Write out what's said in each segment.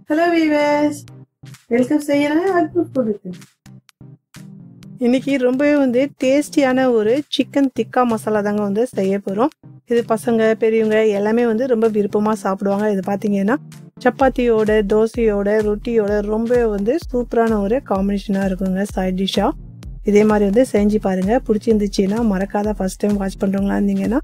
Hello viewers, welcome செய்யலாம் அட்புட் ஃபுட்டுக்கு. இன்னைக்கு ரொம்பவே டேஸ்டியான ஒரு சிக்கன் திக்கா மசாலா தாங்க செய்ய போகிறோம். இது பசங்க பெரியவங்க எல்லாமே ரொம்ப விருப்பமாக சாப்பிடுவாங்க. இது பார்த்தீங்கன்னா சப்பாத்தியோட, தோசையோட, ரொட்டியோட ரொம்பவே சூப்பரான ஒரு காம்பினேஷனாக இருக்குங்க சைட் டிஷ்ஷாக. இதே மாதிரி செஞ்சு பாருங்கள். பிடிச்சிருந்துச்சின்னா மறக்காத ஃபஸ்ட் டைம் வாட்ச் பண்ணுறவங்களா இருந்தீங்கன்னா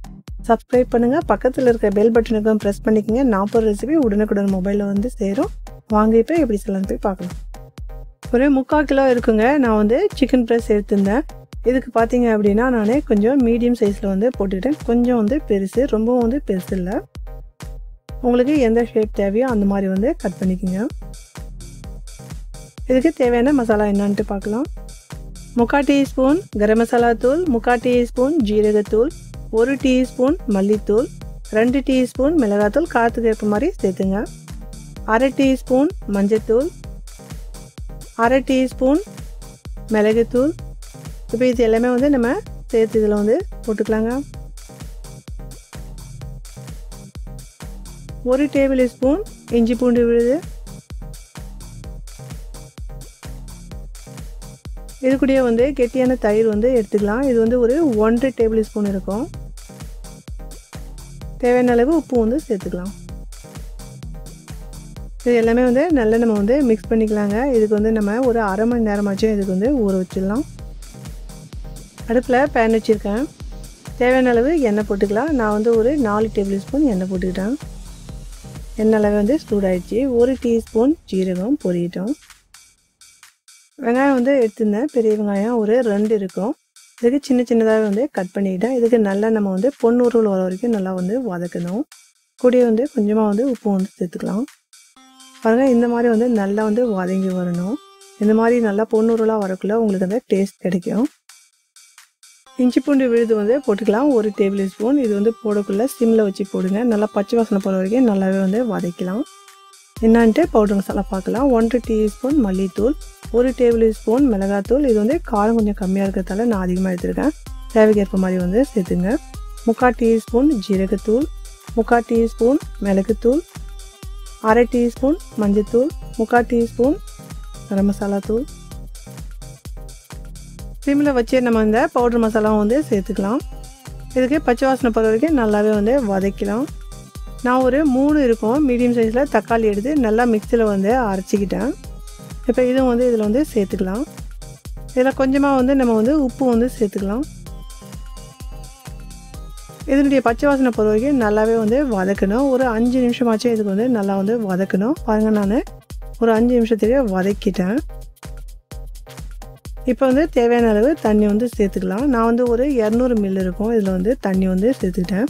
சப்ஸ்கிரைப் பண்ணுங்கள். பக்கத்தில் இருக்க பெல் பட்டனுக்கும் ப்ரெஸ் பண்ணிக்கோங்க. நான் போகிற ரெசிபி உடனுக்குடன் மொபைலில் சேரும். வாங்க இப்போ எப்படி சொல்லலான்னு போய் பார்க்கலாம். ஒரு 3/4 கிலோ இருக்குங்க. நான் சிக்கன் ப்ரெஸ் எடுத்திருந்தேன். இதுக்கு பார்த்தீங்க அப்படின்னா நான் கொஞ்சம் மீடியம் சைஸில் போட்டுக்கிட்டேன். கொஞ்சம் பெருசு, ரொம்பவும் பெருசு இல்லை. உங்களுக்கு எந்த ஷேப் தேவையோ அந்த மாதிரி கட் பண்ணிக்கோங்க. இதுக்கு தேவையான மசாலா என்னான்ட்டு பார்க்கலாம். 3/4 டீஸ்பூன் கரம் மசாலா தூள், 3/4 டீஸ்பூன் ஜீரகத்தூள், 1 டீஸ்பூன் மல்லித்தூள், 2 டீஸ்பூன் மிளகாத்தூள் காரத்துக்கு ஏற்ற மாதிரி சேர்த்துங்க. 1/2 டீஸ்பூன் மஞ்சத்தூள், 1/2 டீஸ்பூன் மிளகுத்தூள். இப்போ இது எல்லாமே நம்ம சேர்த்து இதில் போட்டுக்கலாங்க. 1 டேபிள் ஸ்பூன் இஞ்சி பூண்டு விழுது. இது கூடயே கெட்டியான தயிர் எடுத்துக்கலாம். இது ஒரு 1 டேபிள் ஸ்பூன் இருக்கும். தேவையான அளவு உப்பு சேர்த்துக்கலாம். இது எல்லாமே நல்லா நம்ம மிக்ஸ் பண்ணிக்கலாங்க. இதுக்கு நம்ம ஒரு அரை மணி நேரமாச்சும் இதுக்கு ஊற வச்சிடலாம். அடுப்பில் பேன் வச்சுருக்கேன். தேவையான அளவு எண்ணெய் போட்டுக்கலாம். நான் ஒரு 4 டேபிள் ஸ்பூன் எண்ணெய் போட்டுக்கிட்டேன். எண்ணெய் அளவு சூடாயிடுச்சு. 1 டீஸ்பூன் ஜீரகம் பொரியட்டும். வெங்காயம் எடுத்துருந்தேன். பெரிய வெங்காயம் ஒரு 2 இருக்கும். இதுக்கு சின்ன சின்னதாக கட் பண்ணிக்கிட்டேன். இதுக்கு நல்லா நம்ம பொன்னுருள் வர வரைக்கும் நல்லா வதக்கணும். கூடயே கொஞ்சமாக உப்பு சேர்த்துக்கலாம். பாருங்கள், இந்த மாதிரி நல்லா வதங்கி வரணும். இந்த மாதிரி நல்லா பொன்னுருளாக வரக்குள்ள உங்களுக்கு டேஸ்ட் கிடைக்கும். இஞ்சி பூண்டு விழுது போட்டுக்கலாம். 1 டேபிள் ஸ்பூன். இது போடக்குள்ள சிம்மில் வச்சு போடுங்க. நல்லா பச்சை வாசனை போகிற வரைக்கும் நல்லாவே வதக்கலாம். என்னான்ட்டு பவுடர் மசாலா பார்க்கலாம். 1 டீஸ்பூன் மல்லித்தூள், 1 டேபிள் ஸ்பூன் மிளகாத்தூள். இது காரம் கொஞ்சம் கம்மியாக இருக்கிறதால நான் அதிகமாக எடுத்துருக்கேன். தேவைக்கேற்ப மாதிரி சேர்த்துங்க. 3/4 டீஸ்பூன் ஜீரகத்தூள், 3/4 டீஸ்பூன் மிளகுத்தூள், 1/2 டீஸ்பூன் மஞ்சத்தூள், 3/4 டீஸ்பூன் கரம் மசாலா தூள். சிம்மில் வச்சு நம்ம இந்த பவுடர் மசாலாவும் சேர்த்துக்கலாம். இதுக்கு பச்சை வாசனை போகிற வரைக்கும் நல்லாவே வதக்கலாம். நான் ஒரு 3 இருக்கும் மீடியம் சைஸில் தக்காளி எடுத்து நல்லா மிக்சியில் அரைச்சிக்கிட்டேன். இப்போ இதுவும் இதில் சேர்த்துக்கலாம். இதில் கொஞ்சமாக நம்ம உப்பு சேர்த்துக்கலாம். இதனுடைய பச்சை வாசனை போகிற வரைக்கும் நல்லாவே வதக்கணும். ஒரு 5 நிமிஷமாச்சும் இதுக்கு நல்லா வதக்கணும். பாருங்கள், நான் ஒரு 5 நிமிஷத்துக்கு வதக்கிட்டேன். இப்போ தேவையான அளவு தண்ணி சேர்த்துக்கலாம். நான் ஒரு 200 ml இருக்கும். இதில் தண்ணி சேர்த்துக்கிட்டேன்.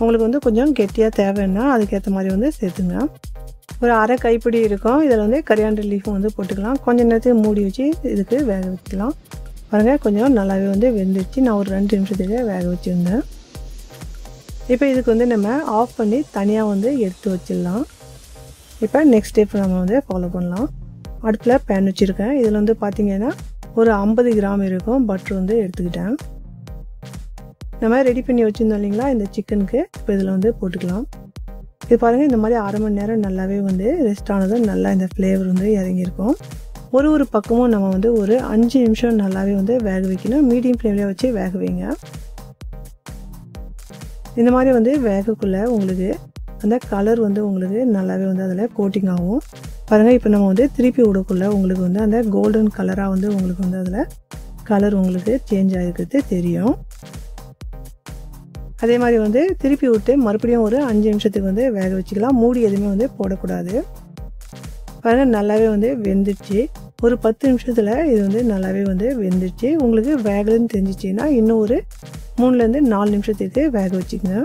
உங்களுக்கு கொஞ்சம் கெட்டியாக தேவைன்னா அதுக்கேற்ற மாதிரி சேர்த்துங்க. ஒரு அரை கைப்பிடி இருக்கும். இதில் கரியாண்டர் லீஃபும் போட்டுக்கலாம். கொஞ்சம் நேரத்துக்கு மூடி வச்சு இதுக்கு வேக வச்சுக்கலாம். பாருங்கள், கொஞ்சம் நல்லாவே வெந்துடுச்சு. நான் ஒரு 2 நிமிஷத்துக்கு வேக வச்சுருந்தேன். இப்போ இதுக்கு நம்ம ஆஃப் பண்ணி தனியாக எடுத்து வச்சிடலாம். இப்போ நெக்ஸ்ட் ஸ்டெப் நம்ம ஃபாலோ பண்ணலாம். அடுப்பில் பேன் வச்சுருக்கேன். இதில் பார்த்தீங்கன்னா ஒரு 50 கிராம் இருக்கும் பட்டர் எடுத்துக்கிட்டேன். நம்ம ரெடி பண்ணி வச்சுருந்தோம் இல்லைங்களா இந்த சிக்கனுக்கு. இப்போ இதில் போட்டுக்கலாம். இது பாருங்கள், இந்த மாதிரி அரை மணி நேரம் நல்லாவே ரெஸ்ட் ஆனதும் நல்லா இந்த ஃப்ளேவர் இறங்கியிருக்கும். ஒரு பக்கமும் நம்ம ஒரு 5 நிமிஷம் நல்லாவே வேக வைக்கணும். மீடியம் ஃப்ளேம்லேயே வச்சு வேக வைங்க. இந்த மாதிரி வேகக்குள்ளே உங்களுக்கு அந்த கலர் உங்களுக்கு நல்லாவே அதில் கோட்டிங் ஆகும். பாருங்கள், இப்போ நம்ம திருப்பி விடக்குள்ள உங்களுக்கு அந்த கோல்டன் கலராக உங்களுக்கு அதில் கலர் உங்களுக்கு சேஞ்ச் ஆகிருக்கிறது தெரியும். அதே மாதிரி திருப்பி விட்டு மறுபடியும் ஒரு 5 நிமிஷத்துக்கு வேக வச்சுக்கலாம். மூடி எதுவுமே போடக்கூடாது. பாருங்கள், நல்லாவே வெந்துடுச்சு. ஒரு 10 நிமிஷத்தில் இது நல்லாவே வெந்துடுச்சு. உங்களுக்கு வேகலன்னு தெரிஞ்சிச்சின்னா இன்னும் ஒரு 3லேருந்து 4 நிமிஷத்துக்கு வேக வச்சுக்கோங்க.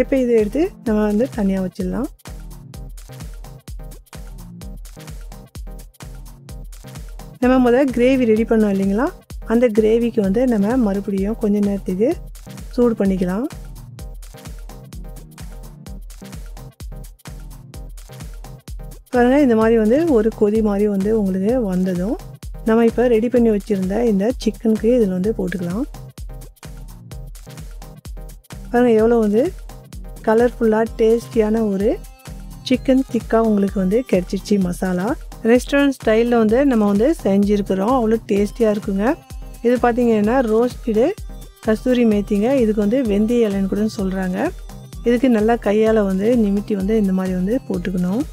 இப்போ இதை எடுத்து நம்ம தனியாக வச்சிடலாம். நம்ம முதல்ல கிரேவி ரெடி பண்ணோம் இல்லைங்களா, அந்த கிரேவிக்கு நம்ம மறுபடியும் கொஞ்ச நேரத்துக்கு சூடு பண்ணிக்கலாம். பாருங்கள், இந்த மாதிரி ஒரு கொதி மாதிரி உங்களுக்கு வந்ததும் நம்ம இப்போ ரெடி பண்ணி வச்சுருந்த இந்த சிக்கனுக்கு இதில் போட்டுக்கலாம். பாருங்கள், எவ்வளோ கலர்ஃபுல்லாக டேஸ்டியான ஒரு சிக்கன் டிக்கா உங்களுக்கு வந்து கிடச்சிச்சு மசாலா. ரெஸ்டாரண்ட் ஸ்டைலில் வந்து நம்ம வந்து செஞ்சுருக்கிறோம். அவ்வளோ டேஸ்டியாக இருக்குங்க. இது பார்த்திங்கன்னா ரோஸ்டடு கஸ்தூரி மேத்திங்க. இதுக்கு வந்து வெந்தய இலைன்னு கூட சொல்கிறாங்க. இதுக்கு நல்லா கையால் வந்து நிமிட்டி வந்து இந்த மாதிரி வந்து போட்டுக்கணும்.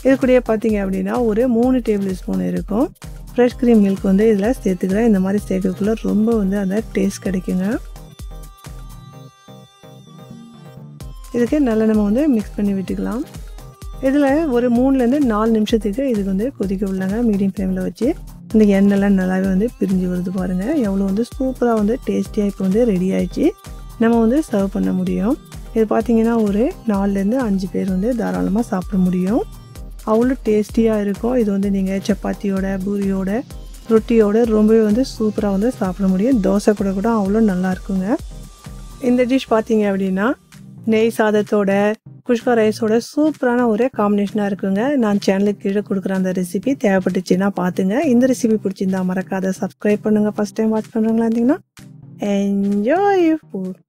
இது கூடயே பார்த்திங்க அப்படின்னா ஒரு 3 டேபிள் ஸ்பூன் இருக்கும் ஃப்ரெஷ் க்ரீம் மில்க் வந்து இதில் சேர்த்துக்கிறேன். இந்த மாதிரி சேர்க்கக்குள்ள ரொம்ப வந்து அந்த டேஸ்ட் கிடைக்குங்க. இதுக்கு நல்லா நம்ம வந்து மிக்ஸ் பண்ணி விட்டுக்கலாம். இதில் ஒரு 3லேருந்து 4 நிமிஷத்துக்கு இதுக்கு வந்து கொதிக்க விடலாங்க மீடியம் ஃப்ளேமில் வச்சு. இந்த எண்ணெய்லாம் நல்லாவே வந்து பிரிஞ்சு வருது பாருங்கள். எவ்வளோ வந்து சூப்பராக வந்து டேஸ்டியாக இப்போ வந்து ரெடி ஆகிடுச்சு. நம்ம வந்து சர்வ் பண்ண முடியும். இது பார்த்திங்கன்னா ஒரு 4லேருந்து 5 பேர் வந்து தாராளமாக சாப்பிட முடியும். அவ்வளோ டேஸ்டியாக இருக்கும். இது வந்து நீங்கள் சப்பாத்தியோட, பூரியோட, ரொட்டியோட ரொம்பவே வந்து சூப்பராக வந்து சாப்பிட முடியும். தோசை கூட அவ்வளோ நல்லா இருக்குங்க. இந்த டிஷ் பார்த்திங்க அப்படின்னா நெய் சாதத்தோட, குஷ்கா ரைஸோட சூப்பரான ஒரு காம்பினேஷனாக இருக்குங்க. நான் சேனலுக்கு கீழே கொடுக்குற அந்த ரெசிபி தேவைப்பட்டுச்சுன்னா பார்த்துங்க. இந்த ரெசிபி பிடிச்சிருந்தா மறக்காத சப்ஸ்கிரைப் பண்ணுங்கள். ஃபஸ்ட் டைம் வாட்ச் பண்ணுறவங்களா இருந்தீங்கன்னா என்ஜாய் ஃபுட்.